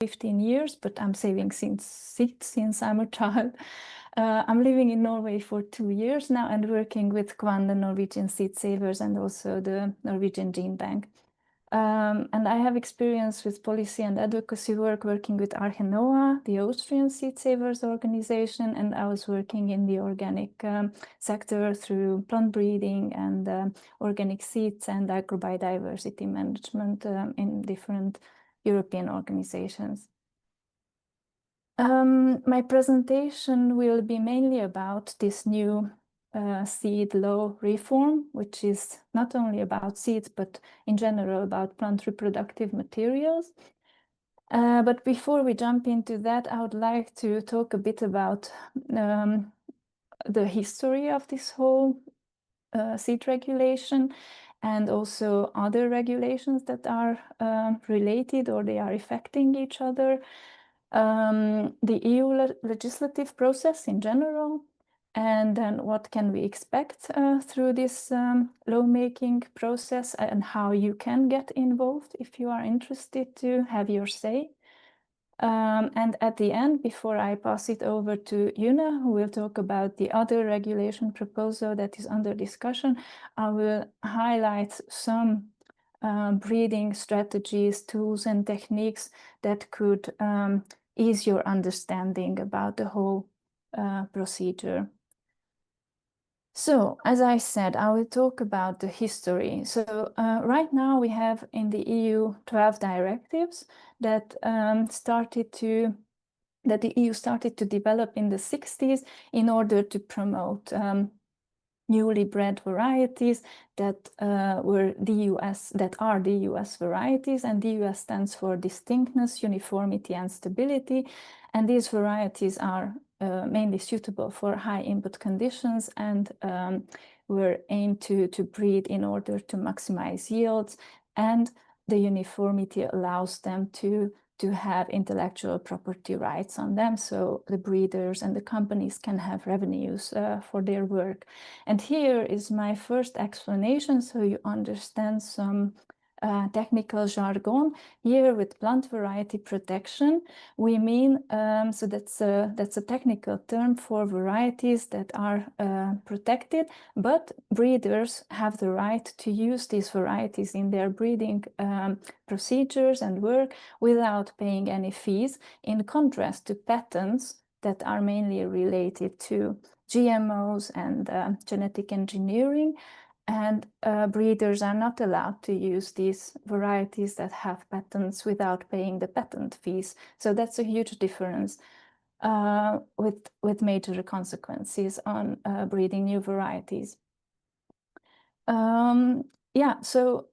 15 years, but I'm saving seeds since I'm a child. I'm living in Norway for 2 years now and working with KVANN, the Norwegian Seed Savers, and also the Norwegian Gene Bank. And I have experience with policy and advocacy work working with Archenoa, the Austrian Seed Savers organization, and I was working in the organic sector through plant breeding and organic seeds and agrobiodiversity management in different European organizations. My presentation will be mainly about this new seed law reform, which is not only about seeds, but in general about plant reproductive materials. But before we jump into that, I would like to talk a bit about the history of this whole seed regulation and also other regulations that are related or they are affecting each other. The EU legislative process in general, and then what can we expect through this lawmaking process and how you can get involved if you are interested to have your say. And at the end, before I pass it over to Yuna, who will talk about the other regulation proposal that is under discussion, I will highlight some breeding strategies, tools and techniques that could ease your understanding about the whole procedure. So, as I said, I will talk about the history. So right now we have in the EU 12 directives that the EU started to develop in the 60s in order to promote newly bred varieties that are DUS varieties, and DUS stands for distinctness, uniformity, and stability. And these varieties are mainly suitable for high input conditions and were aimed to breed in order to maximize yields, and the uniformity allows them to have intellectual property rights on them, so the breeders and the companies can have revenues for their work. And here is my first explanation, so you understand some technical jargon. Here with plant variety protection, we mean, so that's a technical term for varieties that are protected, but breeders have the right to use these varieties in their breeding procedures and work without paying any fees, in contrast to patents that are mainly related to GMOs and genetic engineering. And breeders are not allowed to use these varieties that have patents without paying the patent fees. So that's a huge difference with major consequences on breeding new varieties. So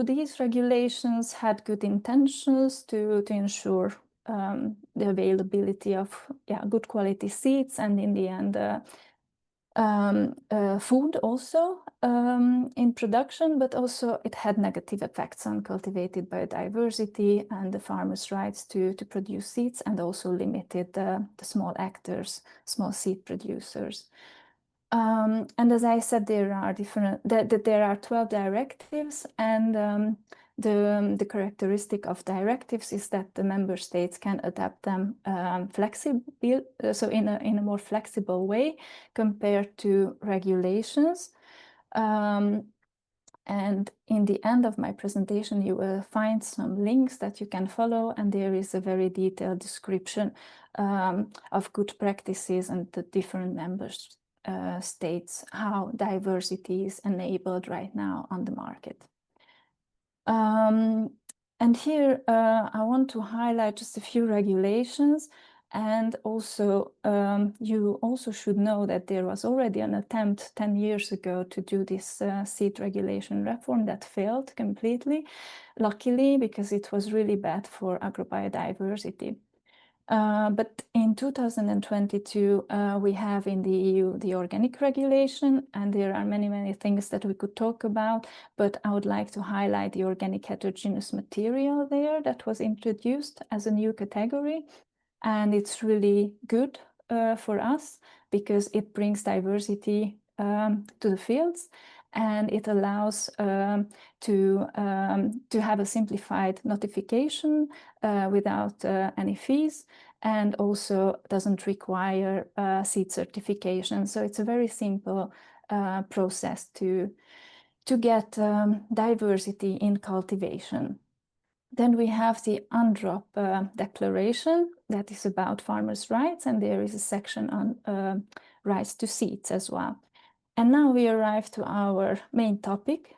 these regulations had good intentions to ensure the availability of good quality seeds, and in the end food also in production, but also it had negative effects on cultivated biodiversity and the farmers' rights to produce seeds, and also limited the small actors, small seed producers. And as I said, there are 12 directives, and the characteristic of directives is that the member states can adapt them so in a more flexible way compared to regulations. And in the end of my presentation, you will find some links that you can follow, and there is a very detailed description of good practices and the different member states, how diversity is enabled right now on the market. And here I want to highlight just a few regulations, and also you also should know that there was already an attempt 10 years ago to do this seed regulation reform that failed completely, luckily, because it was really bad for agrobiodiversity. But in 2022, we have in the EU the organic regulation, and there are many things that we could talk about, but I would like to highlight the organic heterogeneous material there that was introduced as a new category. And it's really good for us because it brings diversity to the fields. and it allows to have a simplified notification without any fees, and also doesn't require seed certification. So it's a very simple process to get diversity in cultivation. Then we have the UNDROP declaration that is about farmers' rights, and there is a section on rights to seeds as well. And now we arrive to our main topic,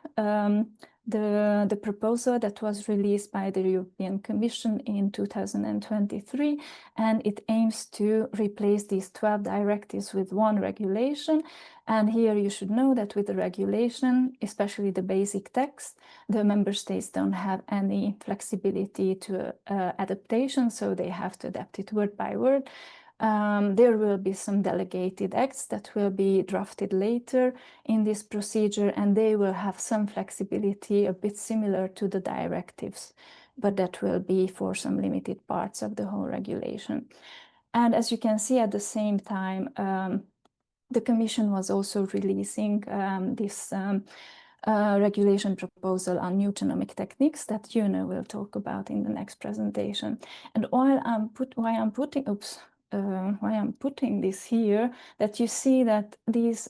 the proposal that was released by the European Commission in 2023, and it aims to replace these 12 directives with one regulation. And here you should know that with the regulation, especially the basic text, the member states don't have any flexibility to adaptation, so they have to adapt it word by word. There will be some delegated acts that will be drafted later in this procedure, and they will have some flexibility, a bit similar to the directives, but that will be for some limited parts of the whole regulation. And as you can see, at the same time, the Commission was also releasing this regulation proposal on new genomic techniques that June will talk about in the next presentation. And why I'm putting this here, that you see that these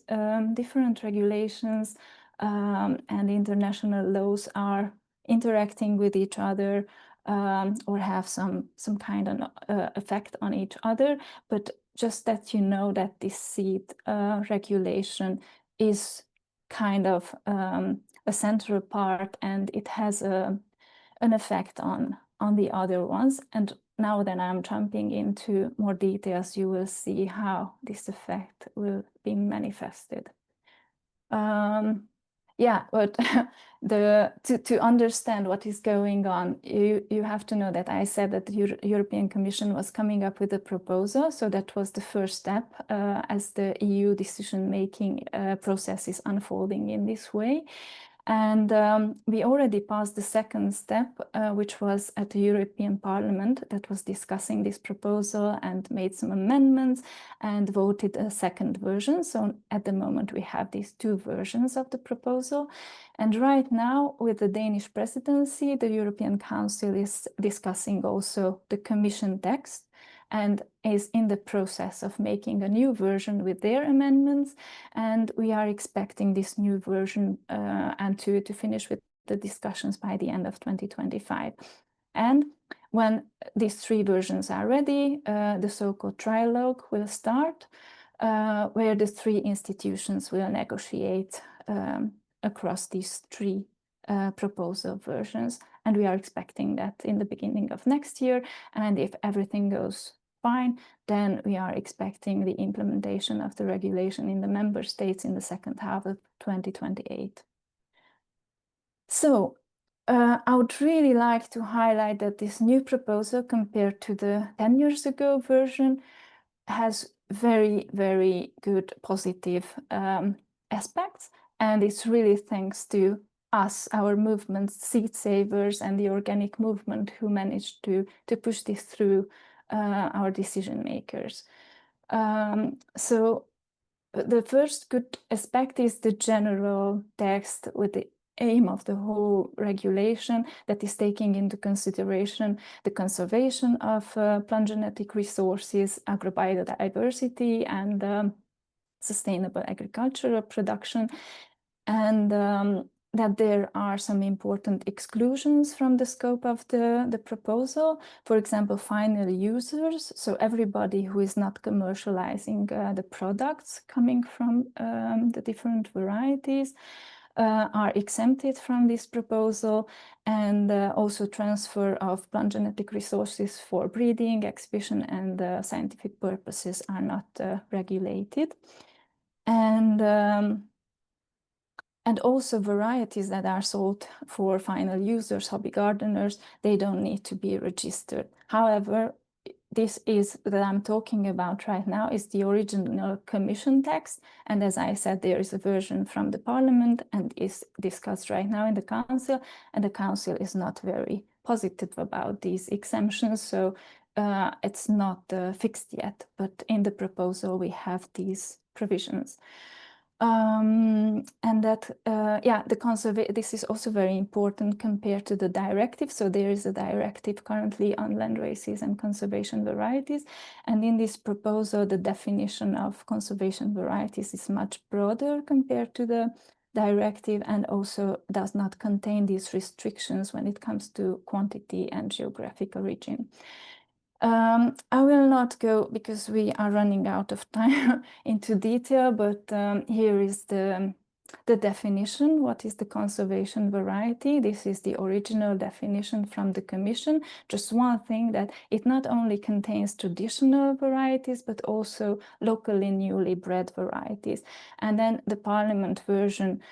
different regulations and international laws are interacting with each other or have some kind of effect on each other, but just that you know that this seed regulation is kind of a central part, and it has an effect on the other ones. And now that I'm jumping into more details, you will see how this effect will be manifested. Yeah, but to understand what is going on, you have to know that I said that the European Commission was coming up with a proposal. So that was the first step as the EU decision-making process is unfolding in this way. And we already passed the second step, which was at the European Parliament, that was discussing this proposal and made some amendments and voted a second version. So at the moment we have these two versions of the proposal. And right now, with the Danish presidency, the European Council is discussing also the Commission text and is in the process of making a new version with their amendments. And we are expecting this new version and to finish with the discussions by the end of 2025. And when these three versions are ready, the so-called trilogue will start, where the three institutions will negotiate across these three proposal versions. And we are expecting that in the beginning of next year. And if everything goes fine, then we are expecting the implementation of the regulation in the member states in the second half of 2028. So I would really like to highlight that this new proposal, compared to the 10 years ago version, has very, very good positive aspects. And it's really thanks to us, our movement, Seed Savers, and the organic movement who managed to push this through our decision makers. So the first good aspect is the general text with the aim of the whole regulation that is taking into consideration the conservation of plant genetic resources, agrobiodiversity, and sustainable agricultural production, and that there are some important exclusions from the scope of the proposal. For example, final users, so everybody who is not commercializing the products coming from the different varieties are exempted from this proposal, and also transfer of plant genetic resources for breeding, exhibition, and scientific purposes are not regulated. And also varieties that are sold for final users, hobby gardeners, they don't need to be registered. However, this is that I'm talking about right now is the original Commission text. And as I said, there is a version from the Parliament and is discussed right now in the Council. And the Council is not very positive about these exemptions. So it's not fixed yet, but in the proposal we have these provisions. And that, this is also very important compared to the directive. So there is a directive currently on land races and conservation varieties. And in this proposal, the definition of conservation varieties is much broader compared to the directive, and also does not contain these restrictions when it comes to quantity and geographic origin. I will not go, because we are running out of time, into detail, but here is the definition. What is the conservation variety? This is the original definition from the Commission. Just one thing, that it not only contains traditional varieties, but also locally newly bred varieties. And then the Parliament version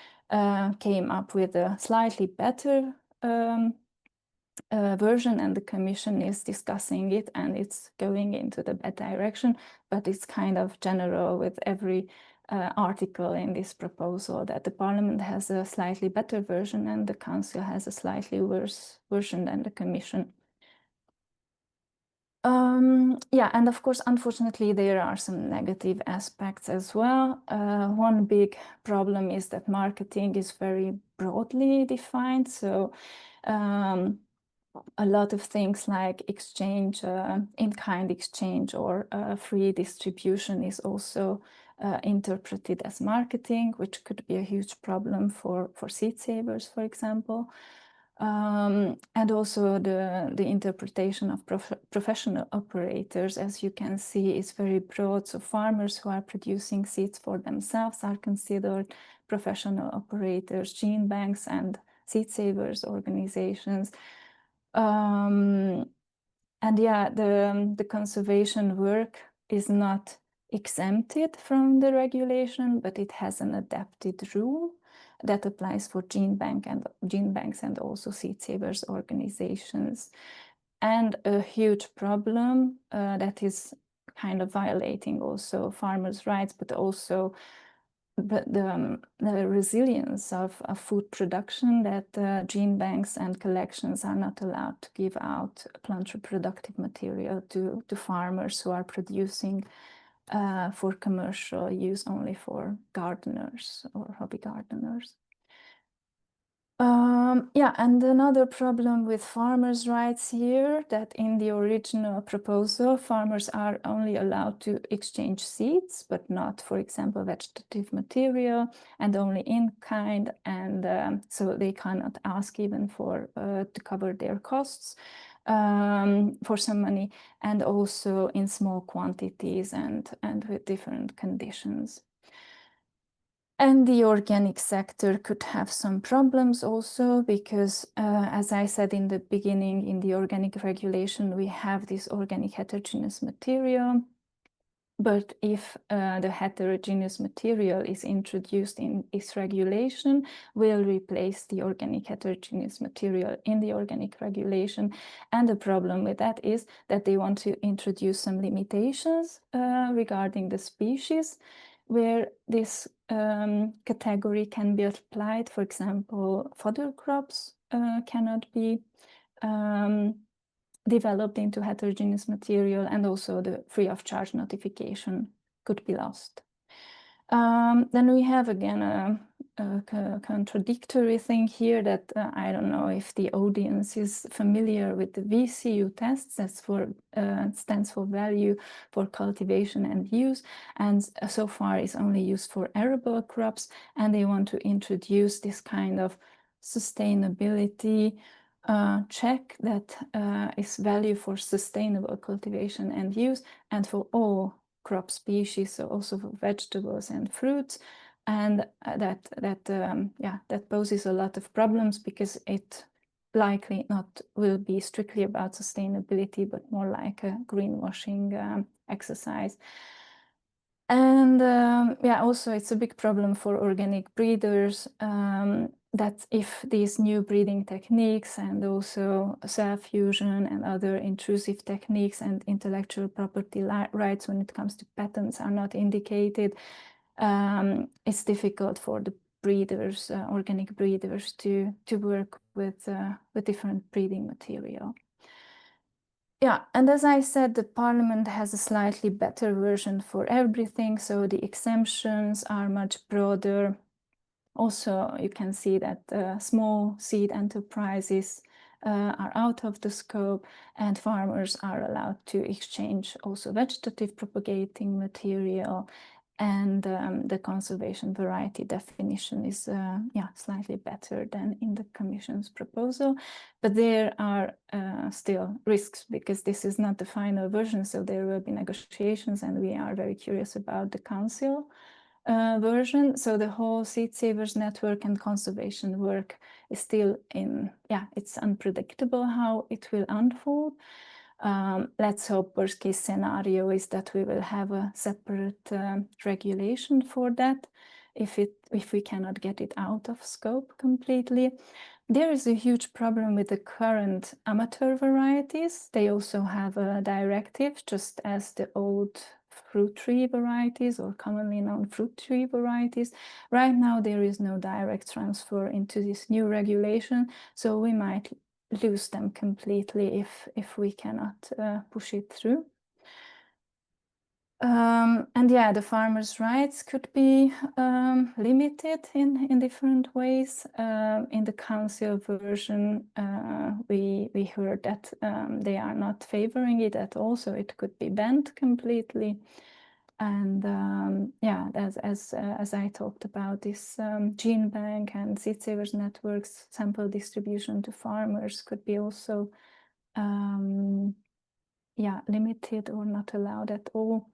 came up with a slightly better version, and the Commission is discussing it, and it's going into the bad direction, but it's kind of general with every article in this proposal, that the Parliament has a slightly better version and the Council has a slightly worse version than the Commission. And of course, unfortunately, there are some negative aspects as well. One big problem is that marketing is very broadly defined. So a lot of things like exchange, in-kind exchange, or free distribution is also interpreted as marketing, which could be a huge problem for seed savers, for example. And also the interpretation of professional operators, as you can see, is very broad. So farmers who are producing seeds for themselves are considered professional operators, gene banks and seed savers organizations. And yeah, the conservation work is not exempted from the regulation, but it has an adapted rule that applies for gene banks and also seed savers organizations. And a huge problem that is kind of violating also farmers' rights, but also the resilience of food production, that gene banks and collections are not allowed to give out plant reproductive material to farmers who are producing for commercial use, only for gardeners or hobby gardeners. And another problem with farmers' rights here, that in the original proposal, farmers are only allowed to exchange seeds, but not, for example, vegetative material, and only in kind, and so they cannot ask even for to cover their costs for some money, and also in small quantities and with different conditions. And the organic sector could have some problems also, because as I said in the beginning, in the organic regulation, we have this organic heterogeneous material. But if the heterogeneous material is introduced in its regulation, will replace the organic heterogeneous material in the organic regulation. And the problem with that is that they want to introduce some limitations regarding the species where this category can be applied. For example, fodder crops cannot be developed into heterogeneous material, and also the free of charge notification could be lost. Then we have again a contradictory thing here, that I don't know if the audience is familiar with the VCU tests. That's stands for value for cultivation and use, and so far is only used for arable crops, and they want to introduce this kind of sustainability check that is value for sustainable cultivation and use, and for all crop species, so also for vegetables and fruits. And that poses a lot of problems, because it likely not will be strictly about sustainability, but more like a greenwashing exercise. And also it's a big problem for organic breeders, that if these new breeding techniques and also cell fusion and other intrusive techniques and intellectual property rights when it comes to patents are not indicated, it's difficult for the breeders, organic breeders, to work with different breeding material. Yeah, and as I said, the parliament has a slightly better version for everything, so the exemptions are much broader. Also, you can see that small seed enterprises are out of the scope, and farmers are allowed to exchange also vegetative propagating material, and the conservation variety definition is slightly better than in the Commission's proposal. But there are still risks, because this is not the final version, so there will be negotiations, and we are very curious about the Council version. So the whole Seed Savers network and conservation work is still it's unpredictable how it will unfold. Let's hope worst case scenario is that we will have a separate regulation for that if we cannot get it out of scope completely. There is a huge problem with the current amateur varieties. They also have a directive, just as the old fruit tree varieties, or commonly known fruit tree varieties. Right now, there is no direct transfer into this new regulation, so we might lose them completely if we cannot push it through. And yeah, the farmers' rights could be limited in different ways. In the Council version, we heard that they are not favoring it at all, so it could be banned completely. And yeah, as I talked about, this gene bank and seed savers networks sample distribution to farmers could be also limited or not allowed at all.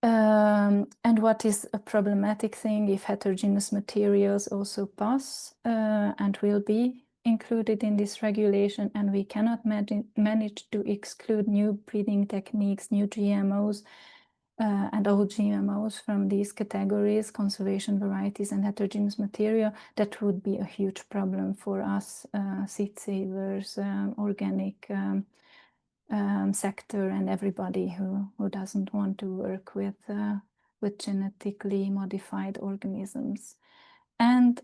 And what is a problematic thing if heterogeneous materials also pass and will be included in this regulation, and we cannot manage to exclude new breeding techniques, new GMOs, and all GMOs from these categories, conservation varieties and heterogeneous material, that would be a huge problem for us, seed savers, organic sector, and everybody who doesn't want to work with genetically modified organisms. And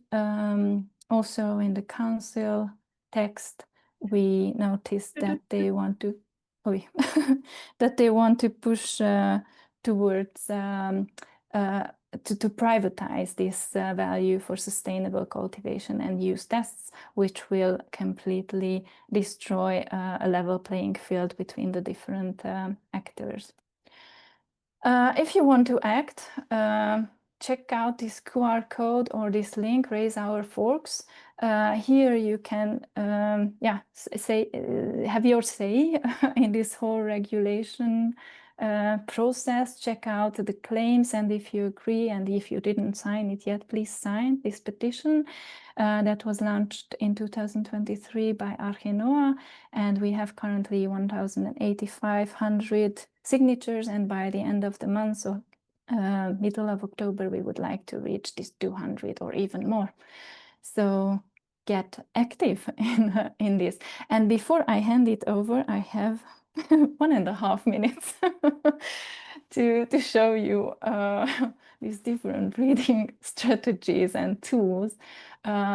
also in the Council text, we noticed that they want to that they want to push towards to privatize this value for sustainable cultivation and use tests, which will completely destroy a level playing field between the different actors. If you want to act, check out this QR code or this link, Raise Our Forks. Here you can have your say in this whole regulation process. Check out the claims, and if you agree, and if you didn't sign it yet, please sign this petition that was launched in 2023 by Archenoa, and we have currently 1,800 signatures, and by the end of the month, so middle of October, we would like to reach this 200 or even more. So get active in this. And before I hand it over, I have 1.5 minutes to show you these different breeding strategies and tools,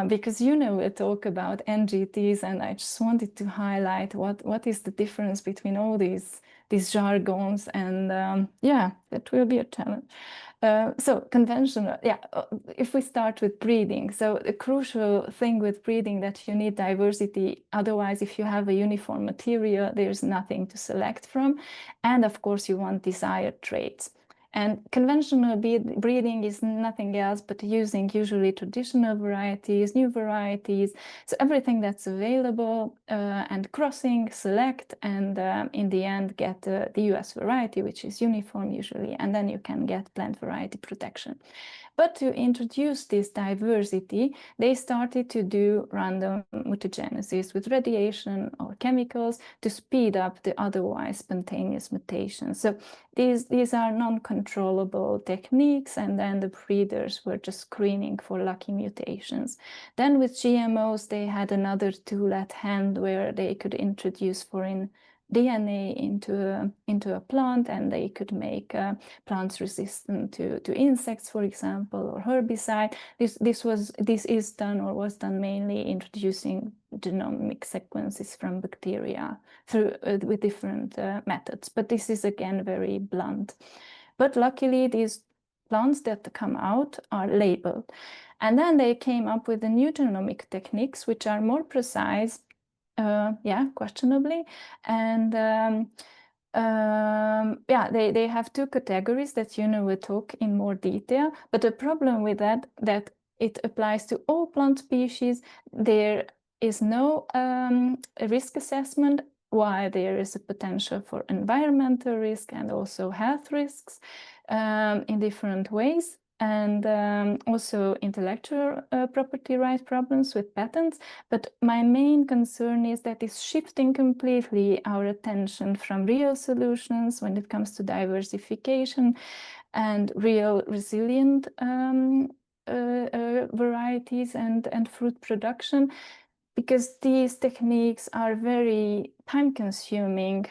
because we talk about NGTs, and I just wanted to highlight what is the difference between all these jargons, and that will be a challenge. So conventional, if we start with breeding, so the crucial thing with breeding that you need diversity, otherwise if you have a uniform material, there's nothing to select from, and of course you want desired traits. And conventional breeding is nothing else but using usually traditional varieties, new varieties, so everything that's available, and crossing, select, and in the end get the US variety, which is uniform usually, and then you can get plant variety protection. But to introduce this diversity, they started to do random mutagenesis with radiation or chemicals to speed up the otherwise spontaneous mutations. So these are non-controllable techniques, and then the breeders were just screening for lucky mutations. Then with GMOs, they had another tool at hand where they could introduce foreign DNA into a plant, and they could make plants resistant to insects, for example, or herbicide. This is done or was done mainly introducing genomic sequences from bacteria through with different methods. But this is again very blunt. But luckily, these plants that come out are labeled. And then they came up with the new genomic techniques, which are more precise, questionably. And they have two categories that will talk in more detail. But the problem with that it applies to all plant species. There is no risk assessment, while there is a potential for environmental risk and also health risks in different ways, and also intellectual property right problems with patents. But my main concern is that it's shifting completely our attention from real solutions when it comes to diversification and real resilient varieties and fruit production, because these techniques are very time-consuming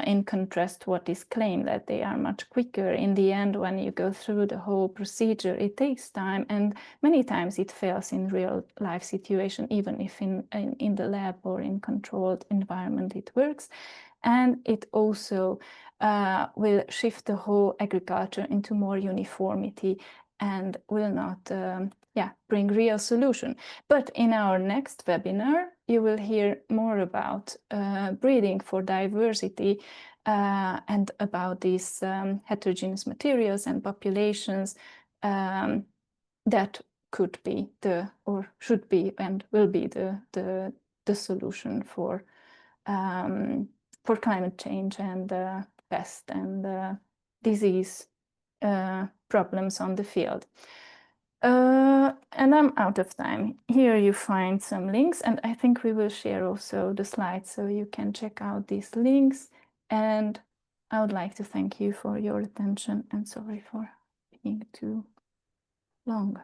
in contrast to what is claimed, that they are much quicker. In the end, when you go through the whole procedure, it takes time, and many times it fails in real-life situation, even if in the lab or in controlled environment it works. And it also will shift the whole agriculture into more uniformity and will not bring real solution. But in our next webinar, you will hear more about breeding for diversity and about these heterogeneous materials and populations that could be or should be and will be the solution for climate change and pest and disease problems on the field. And I'm out of time. Here you find some links, and I think we will share also the slides so you can check out these links. And I would like to thank you for your attention, and sorry for being too long.